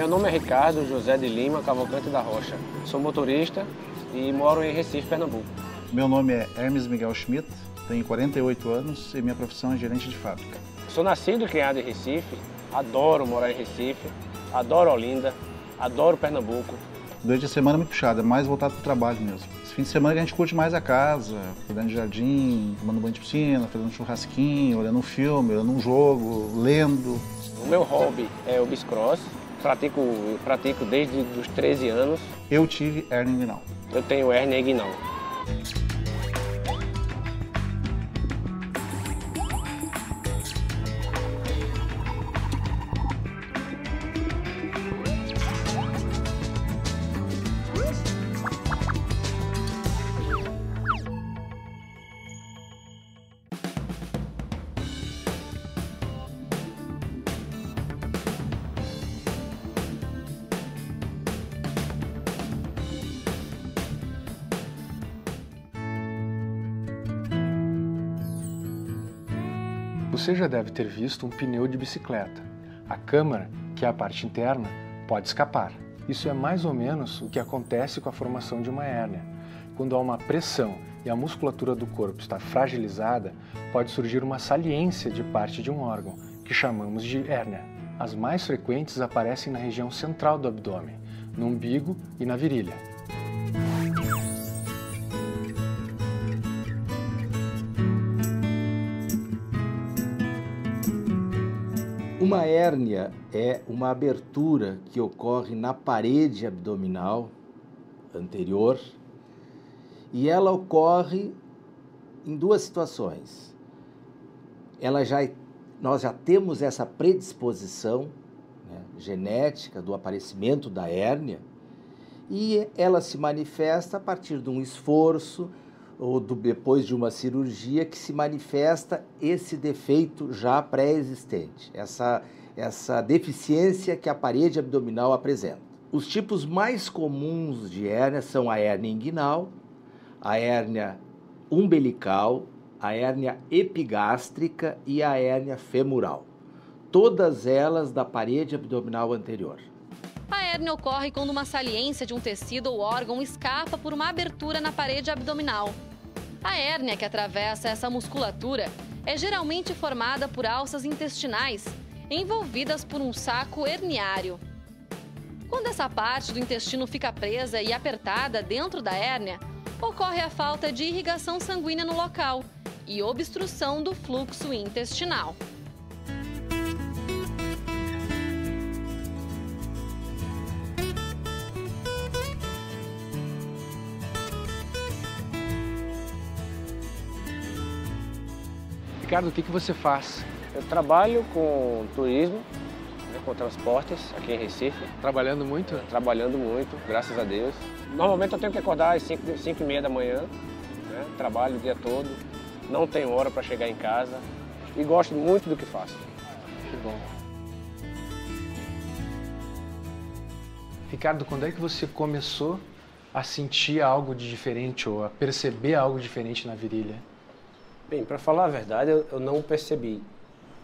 Meu nome é Ricardo José de Lima Cavalcante da Rocha. Sou motorista e moro em Recife, Pernambuco. Meu nome é Hermes Miguel Schmidt, tenho 48 anos e minha profissão é gerente de fábrica. Sou nascido e criado em Recife, adoro morar em Recife, adoro Olinda, adoro Pernambuco. Durante a semana é muito puxada, é mais voltado para o trabalho mesmo. Esse fim de semana que a gente curte mais a casa, cuidando de jardim, tomando banho de piscina, fazendo um churrasquinho, olhando um filme, olhando um jogo, lendo. O meu hobby é o bicicross, pratico desde os 13 anos. Eu tive hérnia inguinal. Eu tenho hérnia inguinal. Você já deve ter visto um pneu de bicicleta. A câmara, que é a parte interna, pode escapar. Isso é mais ou menos o que acontece com a formação de uma hérnia. Quando há uma pressão e a musculatura do corpo está fragilizada, pode surgir uma saliência de parte de um órgão, que chamamos de hérnia. As mais frequentes aparecem na região central do abdômen, no umbigo e na virilha. Uma hérnia é uma abertura que ocorre na parede abdominal anterior e ela ocorre em duas situações. Nós já temos essa predisposição, né, genética do aparecimento da hérnia e ela se manifesta a partir de um esforço ou depois de uma cirurgia que se manifesta esse defeito já pré-existente, essa deficiência que a parede abdominal apresenta. Os tipos mais comuns de hérnia são a hérnia inguinal, a hérnia umbilical, a hérnia epigástrica e a hérnia femoral, todas elas da parede abdominal anterior. A hérnia ocorre quando uma saliência de um tecido ou órgão escapa por uma abertura na parede abdominal. A hérnia que atravessa essa musculatura é geralmente formada por alças intestinais, envolvidas por um saco herniário. Quando essa parte do intestino fica presa e apertada dentro da hérnia, ocorre a falta de irrigação sanguínea no local e obstrução do fluxo intestinal. Ricardo, o que você faz? Eu trabalho com turismo, né, com transportes aqui em Recife. Trabalhando muito? Trabalhando muito, graças a Deus. Normalmente eu tenho que acordar às 5h30 da manhã, né, trabalho o dia todo, não tenho hora para chegar em casa e gosto muito do que faço. Que bom. Ricardo, quando é que você começou a sentir algo de diferente ou a perceber algo diferente na virilha? Bem, para falar a verdade, eu não percebi.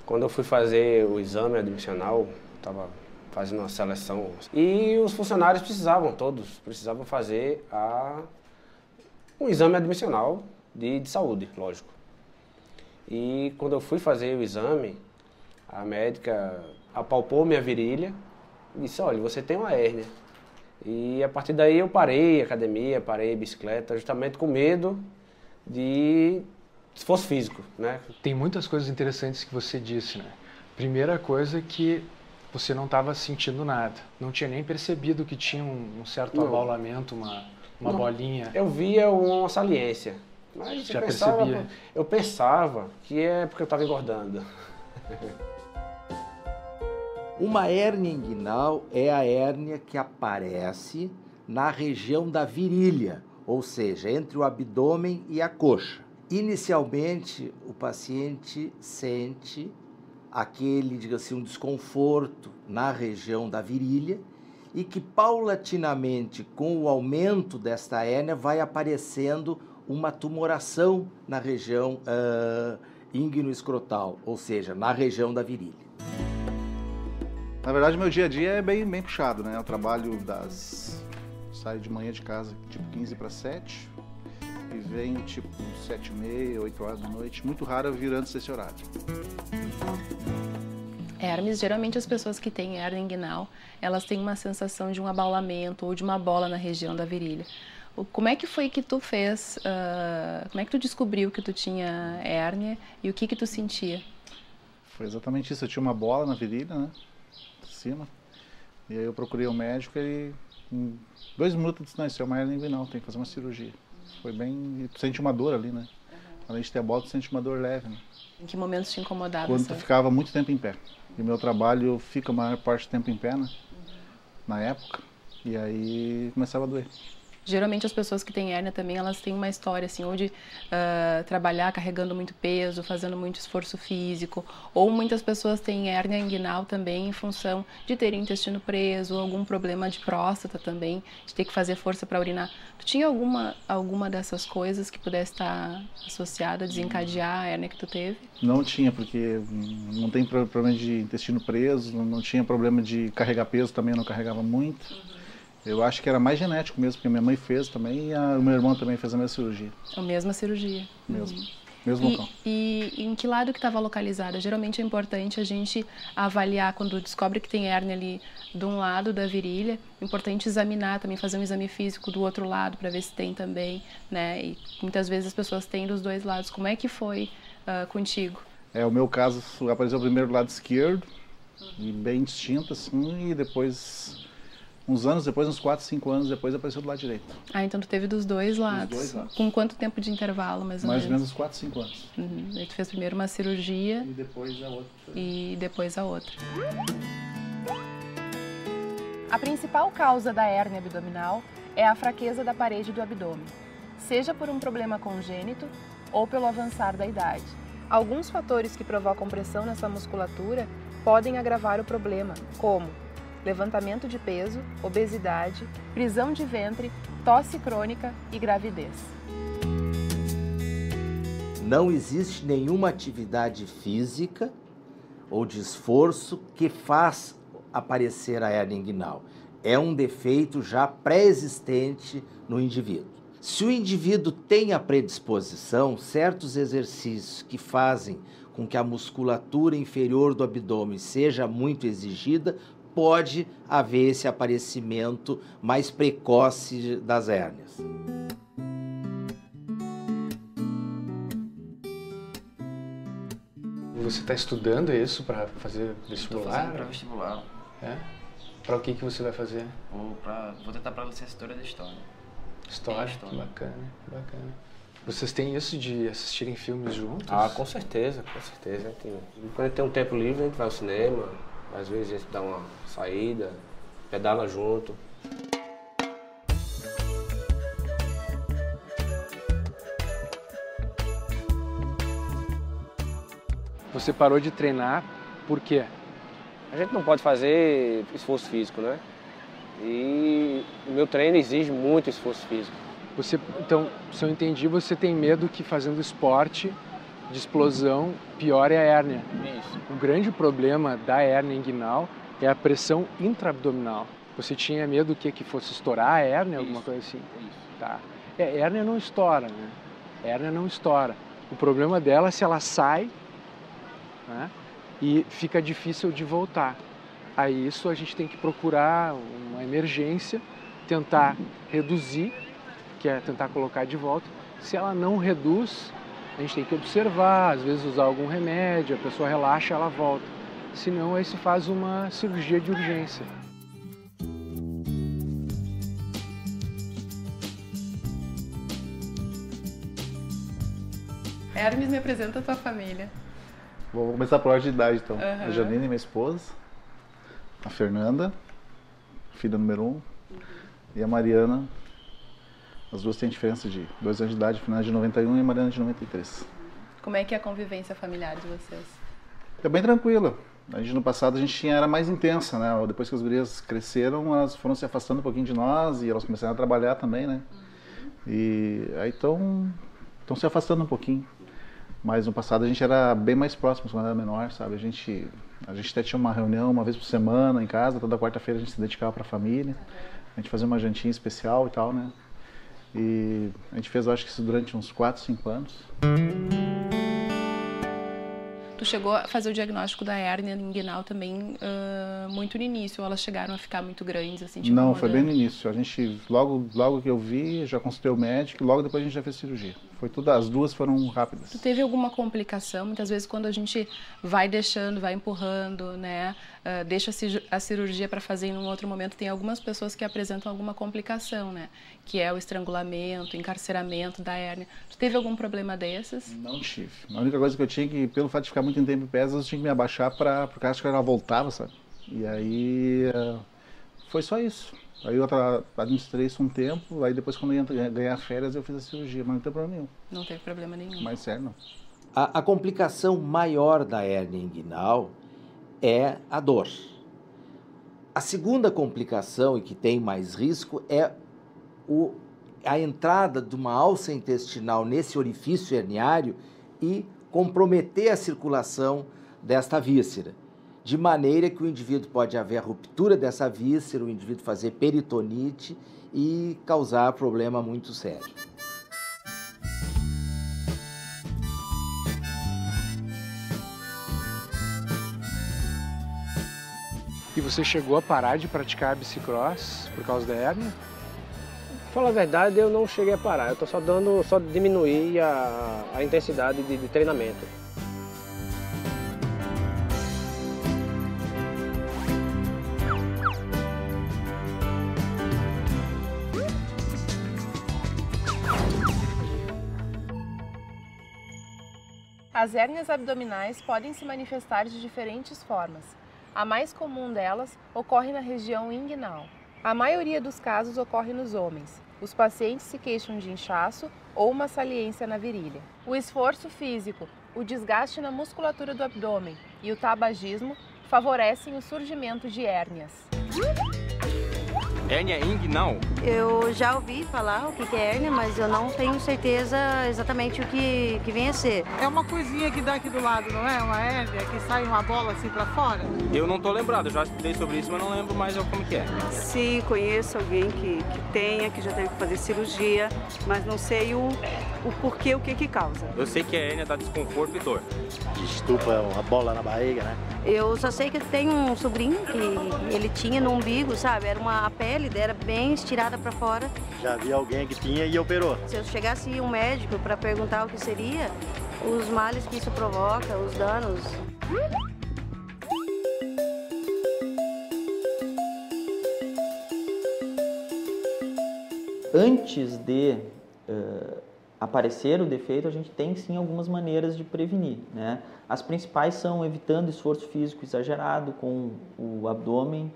Quando eu fui fazer o exame admissional, estava fazendo uma seleção e os funcionários todos precisavam fazer um exame admissional de saúde, lógico. E quando eu fui fazer o exame, a médica apalpou minha virilha e disse, olha, você tem uma hérnia. E a partir daí eu parei academia, parei bicicleta, justamente com medo de esforço físico, né? Tem muitas coisas interessantes que você disse, né? Primeira coisa é que você não estava sentindo nada, não tinha nem percebido que tinha um certo abaulamento, uma bolinha. Eu via uma saliência, mas já percebia? Eu pensava que é porque eu estava engordando. Uma hérnia inguinal é a hérnia que aparece na região da virilha, ou seja, entre o abdômen e a coxa. Inicialmente, o paciente sente digamos assim, um desconforto na região da virilha e que paulatinamente, com o aumento desta hérnia, vai aparecendo uma tumoração na região íngüino-escrotal, ou seja, na região da virilha. Na verdade, meu dia a dia é bem puxado, né? Eu trabalho saio de manhã de casa, tipo 15 para 7, e venho tipo 7h30, 8 horas da noite. Muito raro eu vir antes desse horário. Hermes, geralmente as pessoas que têm hérnia inguinal, elas têm uma sensação de um abaulamento ou de uma bola na região da virilha. Como é que foi que tu fez, como é que tu descobriu que tu tinha hérnia e o que tu sentia? Foi exatamente isso, eu tinha uma bola na virilha, né, de cima, e aí eu procurei o médico e em 2 minutos disse, não, isso é uma hérnia inguinal, tem que fazer uma cirurgia. Foi bem, e tu sente uma dor ali, né, além de ter a bola, tu sente uma dor leve, né. Em que momentos te incomodava? Quando tu ficava muito tempo em pé, e o meu trabalho fica a maior parte do tempo em pé, né, na época, e aí começava a doer. Geralmente as pessoas que têm hérnia também, elas têm uma história assim, ou de trabalhar carregando muito peso, fazendo muito esforço físico, ou muitas pessoas têm hérnia inguinal também em função de terem intestino preso, ou algum problema de próstata também, de ter que fazer força para urinar. Tu tinha alguma dessas coisas que pudesse estar associada a desencadear a hérnia que tu teve? Não tinha, porque não tem problema de intestino preso, não tinha problema de carregar peso também, eu não carregava muito. Eu acho que era mais genético mesmo, porque minha mãe fez também e o meu irmão também fez a mesma cirurgia. A mesma cirurgia. Mesmo local. E em que lado que estava localizada? Geralmente é importante a gente avaliar, quando descobre que tem hérnia ali de um lado da virilha, é importante examinar também, fazer um exame físico do outro lado para ver se tem também, né? E muitas vezes as pessoas têm dos 2 lados. Como é que foi contigo? O meu caso apareceu primeiro do lado esquerdo, e bem distinto assim, e depois... Uns anos depois, uns 4, 5 anos depois, apareceu do lado direito. Ah, então tu teve dos 2 lados. Dos 2 lados. Com quanto tempo de intervalo, mais ou menos? Mais ou menos uns 4, 5 anos. Aí tu fez primeiro uma cirurgia. E depois a outra. E depois a outra. A principal causa da hérnia abdominal é a fraqueza da parede do abdômen, seja por um problema congênito ou pelo avançar da idade. Alguns fatores que provocam pressão nessa musculatura podem agravar o problema, como levantamento de peso, obesidade, prisão de ventre, tosse crônica e gravidez. Não existe nenhuma atividade física ou de esforço que faz aparecer a hérnia inguinal. É um defeito já pré-existente no indivíduo. Se o indivíduo tem a predisposição, certos exercícios que fazem com que a musculatura inferior do abdômen seja muito exigida, pode haver esse aparecimento mais precoce das hérnias. Você está estudando isso para fazer vestibular? Estou fazendo para vestibular. É? Para o que você vai fazer? Vou tentar para licenciatura de História. História? Que bacana, que bacana. Vocês têm isso de assistirem filmes juntos? Ah, com certeza, com certeza. Quando a gente tem um tempo livre, a gente vai ao cinema. Às vezes a gente dá uma saída, pedala junto. Você parou de treinar por quê? A gente não pode fazer esforço físico, né? E o meu treino exige muito esforço físico. Então, se eu entendi, você tem medo que fazendo esporte de explosão piore a hérnia. Isso. O grande problema da hérnia inguinal é a pressão intraabdominal. Você tinha medo que fosse estourar a hérnia, alguma coisa assim? Isso. Tá. Hérnia não estoura, né? Hérnia não estoura. O problema dela é se ela sai, né, e fica difícil de voltar. Aí isso a gente tem que procurar uma emergência, tentar reduzir, que é tentar colocar de volta. Se ela não reduz, a gente tem que observar, às vezes usar algum remédio, a pessoa relaxa, ela volta. Senão, aí se faz uma cirurgia de urgência. Hermes, me apresenta a tua família. Vou começar por ordem de idade, então. A Janine, minha esposa, a Fernanda, filha número 1, e a Mariana. As duas têm diferença de 2 anos de idade, Fernanda de 91 e a Mariana de 93. Como é que é a convivência familiar de vocês? É bem tranquila. No passado a gente era mais intensa, né? Depois que as gurias cresceram, elas foram se afastando um pouquinho de nós e elas começaram a trabalhar também, né? E aí estão se afastando um pouquinho. Mas no passado a gente era bem mais próximos quando era menor, sabe? A gente até tinha uma reunião uma vez por semana em casa, toda quarta-feira a gente se dedicava para a família. A gente fazia uma jantinha especial e tal, né? E a gente fez, eu acho que isso durante uns 4, 5 anos. Tu chegou a fazer o diagnóstico da hérnia inguinal também muito no início, ou elas chegaram a ficar muito grandes, assim, tipo, não, foi bem no início. A gente, logo que eu vi, já consultei o médico, logo depois a gente já fez cirurgia. Foi tudo, as duas foram rápidas. Tu teve alguma complicação? Muitas vezes quando a gente vai deixando, vai empurrando, né, deixa a cirurgia para fazer em um outro momento, tem algumas pessoas que apresentam alguma complicação, né, que é o estrangulamento, encarceramento da hérnia. Tu teve algum problema desses? Não tive. A única coisa que eu tinha que, pelo fato de ficar muito tempo em pés, eu tinha que me abaixar porque acho que ela voltava, sabe? E aí foi só isso. Aí eu administrei isso um tempo, aí depois quando eu ia ganhar férias eu fiz a cirurgia, mas não tem problema nenhum. Não teve problema nenhum. Mas sério, não. A complicação maior da hérnia inguinal é a dor. A segunda complicação, e que tem mais risco, é a entrada de uma alça intestinal nesse orifício herniário e comprometer a circulação desta víscera. De maneira que o indivíduo pode haver a ruptura dessa víscera, o indivíduo fazer peritonite e causar problema muito sério. E você chegou a parar de praticar bicicross por causa da hérnia? Pra falar a verdade, eu não cheguei a parar. Eu tô só diminuir a intensidade de treinamento. As hérnias abdominais podem se manifestar de diferentes formas. A mais comum delas ocorre na região inguinal. A maioria dos casos ocorre nos homens. Os pacientes se queixam de inchaço ou uma saliência na virilha. O esforço físico, o desgaste na musculatura do abdômen e o tabagismo favorecem o surgimento de hérnias. Hérnia inguinal? Eu já ouvi falar o que é hérnia, mas eu não tenho certeza exatamente o que vem a ser. É uma coisinha que dá aqui do lado, não é? Uma hérnia que sai uma bola assim pra fora? Eu não tô lembrado, eu já estudei sobre isso, mas não lembro mais como que é. Sim, conheço alguém que tenha, que já teve que fazer cirurgia, mas não sei o porquê, o que causa. Eu sei que a hérnia dá desconforto e dor. Estupa uma bola na barriga, né? Eu só sei que tem um sobrinho que ele tinha no umbigo, sabe? Era a pele era bem estirada para fora. Já vi alguém que tinha e operou. Se eu chegasse um médico para perguntar o que seria, os males que isso provoca, os danos. Antes de aparecer o defeito, a gente tem sim algumas maneiras de prevenir, né? As principais são evitando esforço físico exagerado com o abdômen,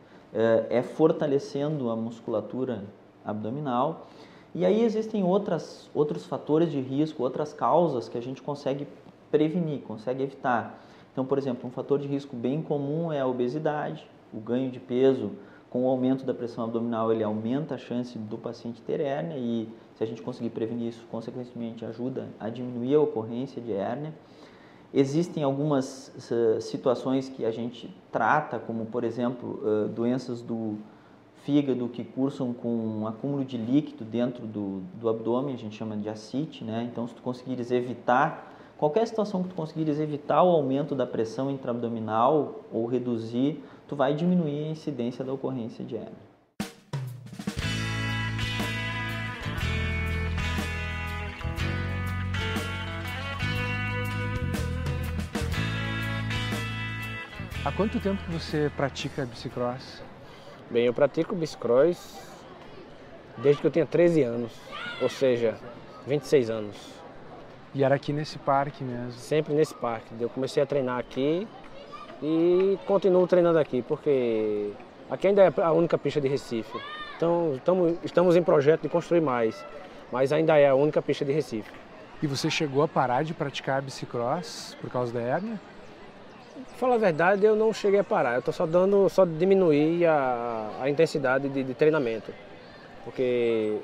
fortalecendo a musculatura abdominal. E aí existem outros fatores de risco, outras causas que a gente consegue prevenir, consegue evitar. Então, por exemplo, um fator de risco bem comum é a obesidade. O ganho de peso com o aumento da pressão abdominal, ele aumenta a chance do paciente ter hérnia e se a gente conseguir prevenir isso, consequentemente ajuda a diminuir a ocorrência de hérnia. Existem algumas situações que a gente trata, como por exemplo, doenças do fígado que cursam com um acúmulo de líquido dentro do abdômen, a gente chama de ascite, né? Então, se tu conseguires evitar, qualquer situação que tu conseguires evitar o aumento da pressão intraabdominal ou reduzir, tu vai diminuir a incidência da ocorrência de hérnia. Há quanto tempo que você pratica bicicross? Bem, eu pratico bicicross desde que eu tinha 13 anos, ou seja, 26 anos. E era aqui nesse parque mesmo? Sempre nesse parque. Eu comecei a treinar aqui e continuo treinando aqui, porque aqui ainda é a única pista de Recife. Então, estamos em projeto de construir mais, mas ainda é a única pista de Recife. E você chegou a parar de praticar bicicross por causa da hérnia? Pra falar a verdade, eu não cheguei a parar. Eu tô só diminuir a intensidade de treinamento, porque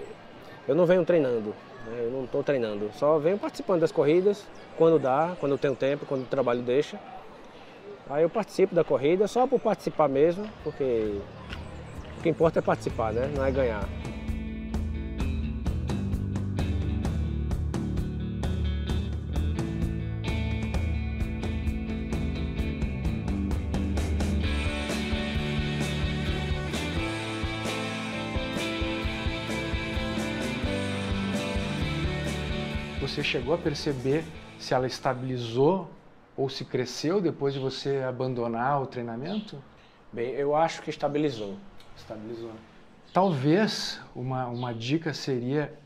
eu não venho treinando. Eu não estou treinando, só venho participando das corridas, quando dá, quando eu tenho tempo, quando o trabalho deixa. Aí eu participo da corrida só por participar mesmo, porque o que importa é participar, né? Não é ganhar. Você chegou a perceber se ela estabilizou ou se cresceu depois de você abandonar o treinamento? Bem, eu acho que estabilizou. Estabilizou. Talvez uma dica seria,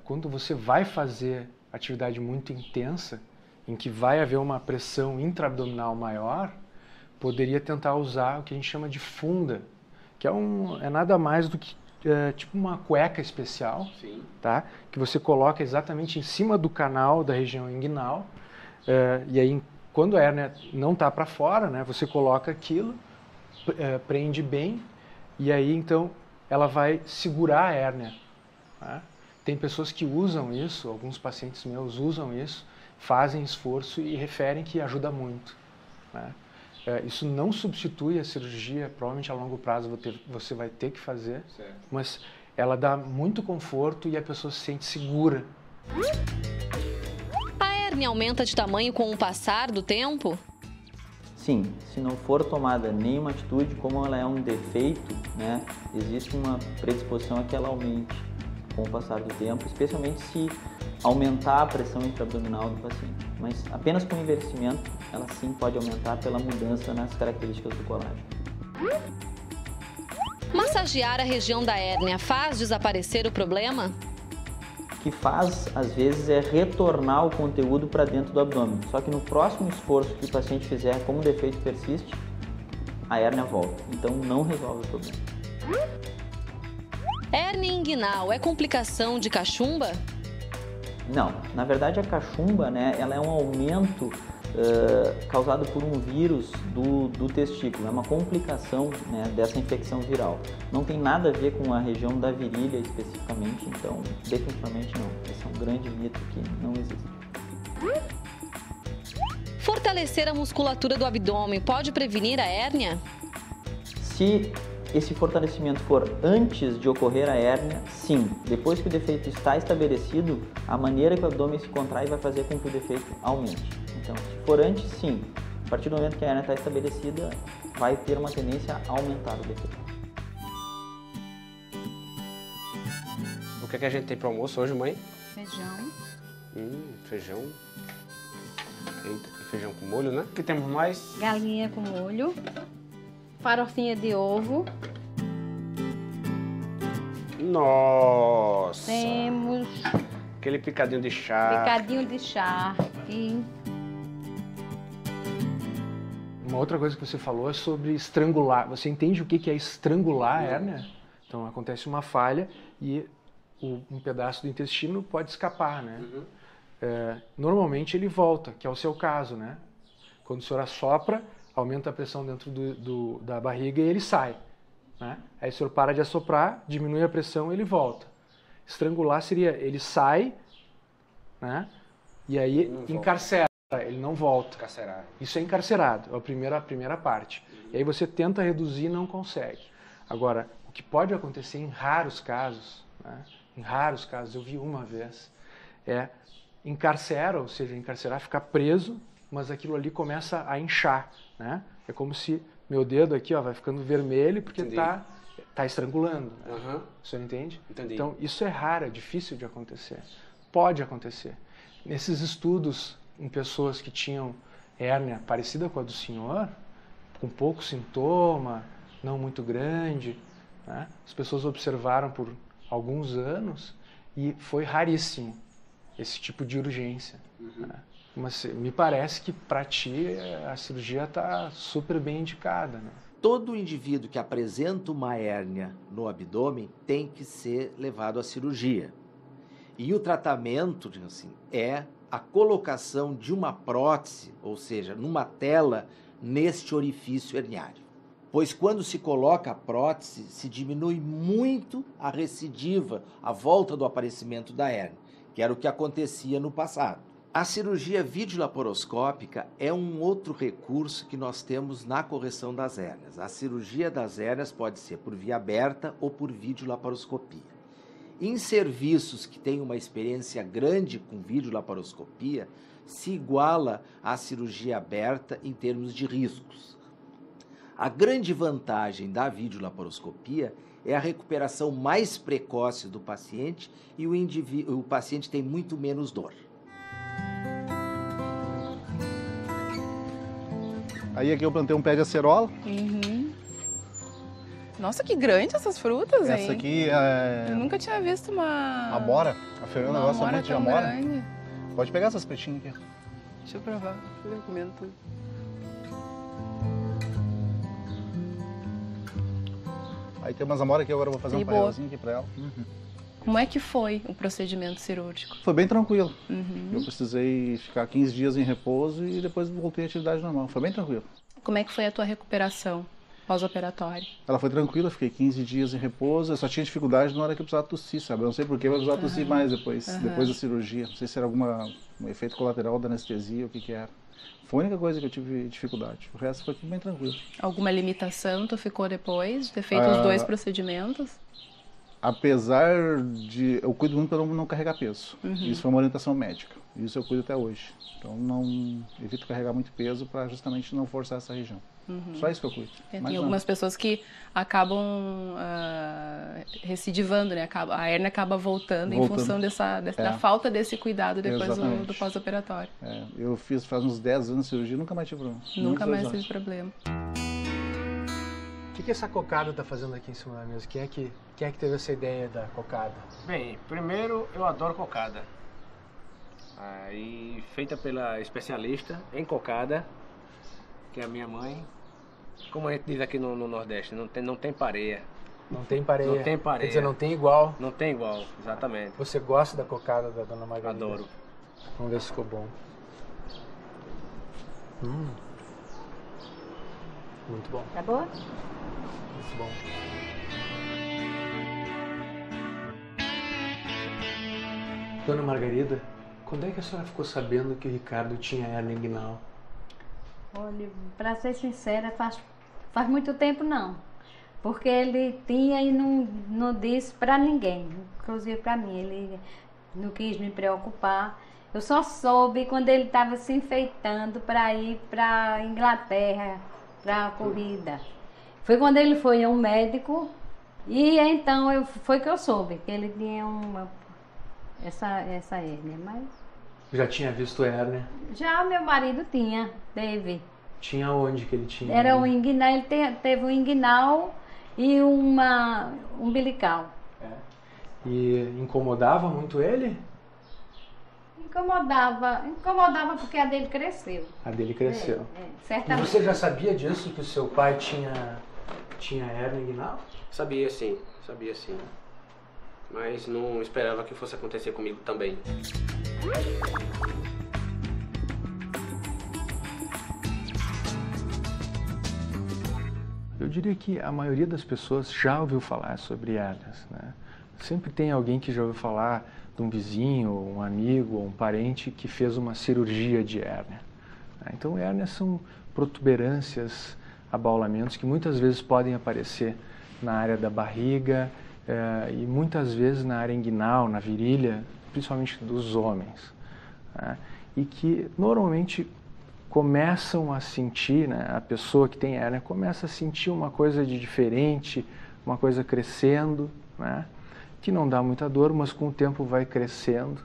quando você vai fazer atividade muito intensa, em que vai haver uma pressão intraabdominal maior, poderia tentar usar o que a gente chama de funda, que é nada mais do que tipo uma cueca especial, sim, tá? Que você coloca exatamente em cima do canal da região inguinal, e aí quando a hérnia não está para fora, né, você coloca aquilo, prende bem, e aí então ela vai segurar a hérnia. Tá? Tem pessoas que usam isso, alguns pacientes meus usam isso, fazem esforço e referem que ajuda muito. Né? Isso não substitui a cirurgia, provavelmente a longo prazo você vai ter que fazer, certo, mas ela dá muito conforto e a pessoa se sente segura. A hérnia aumenta de tamanho com o passar do tempo? Sim, se não for tomada nenhuma atitude, como ela é um defeito, né, existe uma predisposição a que ela aumente com o passar do tempo, especialmente se aumentar a pressão intraabdominal do paciente. Mas apenas com envelhecimento, ela sim pode aumentar pela mudança nas características do colágeno. Massagear a região da hérnia faz desaparecer o problema? O que faz, às vezes, é retornar o conteúdo para dentro do abdômen. Só que no próximo esforço que o paciente fizer, como o defeito persiste, a hérnia volta. Então, não resolve o problema. Hérnia inguinal é complicação de cachumba? Não. Na verdade, a cachumba, né, ela é um aumento causado por um vírus do testículo. É uma complicação, né, dessa infecção viral. Não tem nada a ver com a região da virilha especificamente, então definitivamente não. Esse é um grande mito que não existe. Fortalecer a musculatura do abdômen pode prevenir a hérnia? Se esse fortalecimento for antes de ocorrer a hérnia, sim. Depois que o defeito está estabelecido, a maneira que o abdômen se contrai vai fazer com que o defeito aumente. Então, se for antes, sim. A partir do momento que a hérnia está estabelecida, vai ter uma tendência a aumentar o defeito. O que é que a gente tem para o almoço hoje, mãe? Feijão. Feijão. Eita, feijão com molho, né? O que temos mais? Galinha com molho. Farofinha de ovo. Nossa! Temos aquele picadinho de charque. Picadinho de charque. Uma outra coisa que você falou é sobre estrangular. Você entende o que é estrangular a hérnia? Então acontece uma falha e um pedaço do intestino pode escapar, né? Normalmente ele volta, que é o seu caso, né? Quando o senhor assopra, aumenta a pressão dentro da barriga e ele sai. Né? Aí o senhor para de assoprar, diminui a pressão e ele volta. Estrangular seria, ele sai, né? E aí encarcera, ele não volta. Encarcerar. Isso é encarcerado, é a primeira parte. E aí você tenta reduzir e não consegue. Agora, o que pode acontecer em raros casos, né? Em raros casos, eu vi uma vez, é encarcera, ou seja, encarcerar, ficar preso, mas aquilo ali começa a inchar, né? É como se meu dedo aqui, ó, vai ficando vermelho porque tá estrangulando. Né? O senhor entende? Entendi. Então, isso é raro, é difícil de acontecer. Pode acontecer. Nesses estudos em pessoas que tinham hérnia parecida com a do senhor, com pouco sintoma, não muito grande, né? As pessoas observaram por alguns anos e foi raríssimo esse tipo de urgência. Né? Mas me parece que para ti a cirurgia está super bem indicada, né? Todo indivíduo que apresenta uma hérnia no abdômen tem que ser levado à cirurgia. E o tratamento, assim, é a colocação de uma prótese, ou seja, numa tela, neste orifício herniário. Pois quando se coloca a prótese, se diminui muito a recidiva, a volta do aparecimento da hérnia. que era o que acontecia no passado. A cirurgia videolaparoscópica é um outro recurso que nós temos na correção das hérnias. A cirurgia das hérnias pode ser por via aberta ou por videolaparoscopia. Em serviços que têm uma experiência grande com videolaparoscopia, se iguala à cirurgia aberta em termos de riscos. A grande vantagem da videolaparoscopia é a recuperação mais precoce do paciente e o paciente tem muito menos dor. Aí aqui eu plantei um pé de acerola. Uhum. Nossa, que grande essas frutas, hein? Essa aqui é... Eu nunca tinha visto uma... Amora. A Fernanda gosta muito de amora. Grande. Pode pegar essas pretinhas aqui. Deixa eu provar. Eu comendo tudo. Aí tem umas amoras aqui, agora eu vou fazer um paelzinho aqui pra ela. Como é que foi o procedimento cirúrgico? Foi bem tranquilo. Uhum. Eu precisei ficar 15 dias em repouso e depois voltei à atividade normal. Foi bem tranquilo. Como é que foi a tua recuperação pós-operatória? Ela foi tranquila, fiquei 15 dias em repouso. Eu só tinha dificuldade na hora que eu precisava tossir, sabe? Eu não sei porquê, mas eu precisava tossir mais depois da cirurgia. Não sei se era um efeito colateral da anestesia, o que era. Foi a única coisa que eu tive dificuldade. O resto foi tudo bem tranquilo. Alguma limitação tu ficou depois de ter feito os 2 procedimentos? Apesar de... Eu cuido muito para não carregar peso. Isso foi uma orientação médica. Isso eu cuido até hoje. Então não evito carregar muito peso para justamente não forçar essa região. Só isso que eu cuido. Tem algumas pessoas que acabam recidivando, né? A hérnia acaba voltando em função da falta desse cuidado depois do pós-operatório. Eu fiz faz uns 10 anos de cirurgia e nunca mais tive problema. Nunca mais tive problema. O que essa cocada está fazendo aqui em cima da mesa? Quem é que teve essa ideia da cocada? Bem, primeiro eu adoro cocada. Aí, feita pela especialista em cocada, que é a minha mãe. Como a gente diz aqui no Nordeste, não tem pareia. Não tem pareia? Não tem pareia. Quer dizer, não tem igual? Não tem igual, exatamente. Você gosta da cocada da Dona Margarida? Adoro. Vamos ver se ficou bom. Muito bom. Tá boa? Muito bom. Dona Margarida, quando é que a senhora ficou sabendo que o Ricardo tinha hérnia inguinal? Olha, para ser sincera, faz muito tempo não. Porque ele tinha e não disse para ninguém, inclusive para mim. Ele não quis me preocupar. Eu só soube quando ele estava se enfeitando para ir para Inglaterra, para a corrida. Foi quando ele foi a um médico e então foi que eu soube que ele tinha essa hérnia. Mas Já tinha visto hérnia? já meu marido teve. Tinha onde que ele tinha? Era um inguinal, ele teve um inguinal e uma umbilical. E incomodava muito ele? Incomodava porque a dele cresceu. A dele cresceu. E Certamente. você já sabia disso, que o seu pai tinha hérnia inguinal? Sabia sim. Mas não esperava que fosse acontecer comigo também. Eu diria que a maioria das pessoas já ouviu falar sobre hérnias, né? Sempre tem alguém que já ouviu falar de um vizinho, ou um amigo, ou um parente que fez uma cirurgia de hérnia. Então, hérnias são protuberâncias, abaulamentos que muitas vezes podem aparecer na área da barriga e muitas vezes na área inguinal, na virilha, principalmente dos homens. E que normalmente começam a sentir, né, a pessoa que tem hérnia começa a sentir uma coisa de diferente, uma coisa crescendo, né, que não dá muita dor, mas com o tempo vai crescendo.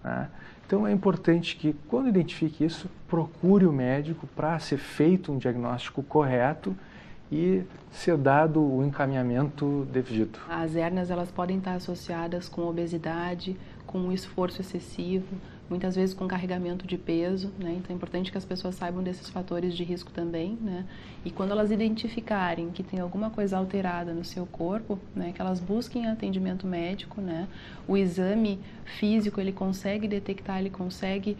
Né? Então é importante que, quando identifique isso, procure o médico para ser feito um diagnóstico correto e ser dado o encaminhamento devido. As hérnias elas podem estar associadas com obesidade, com um esforço excessivo, muitas vezes com carregamento de peso, né? Então é importante que as pessoas saibam desses fatores de risco também, né? E quando elas identificarem que tem alguma coisa alterada no seu corpo, né, que elas busquem atendimento médico, né? O exame físico ele consegue detectar, ele consegue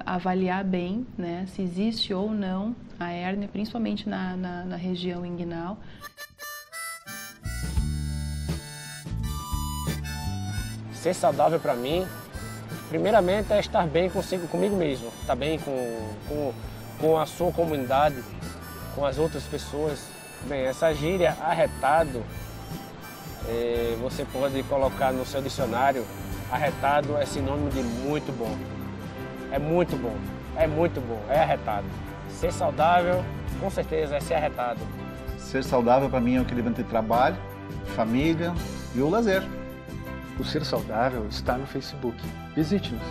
avaliar bem, né, se existe ou não a hérnia, principalmente na região inguinal. Ser saudável para mim Primeiramente é estar bem comigo mesmo, estar bem com a sua comunidade, com as outras pessoas. Bem, essa gíria arretado, você pode colocar no seu dicionário. Arretado é sinônimo de muito bom. É muito bom, é muito bom, é arretado. Ser saudável, com certeza, é ser arretado. Ser saudável para mim é o equilíbrio entre trabalho, família e o lazer. O Ser Saudável está no Facebook. Visite-nos.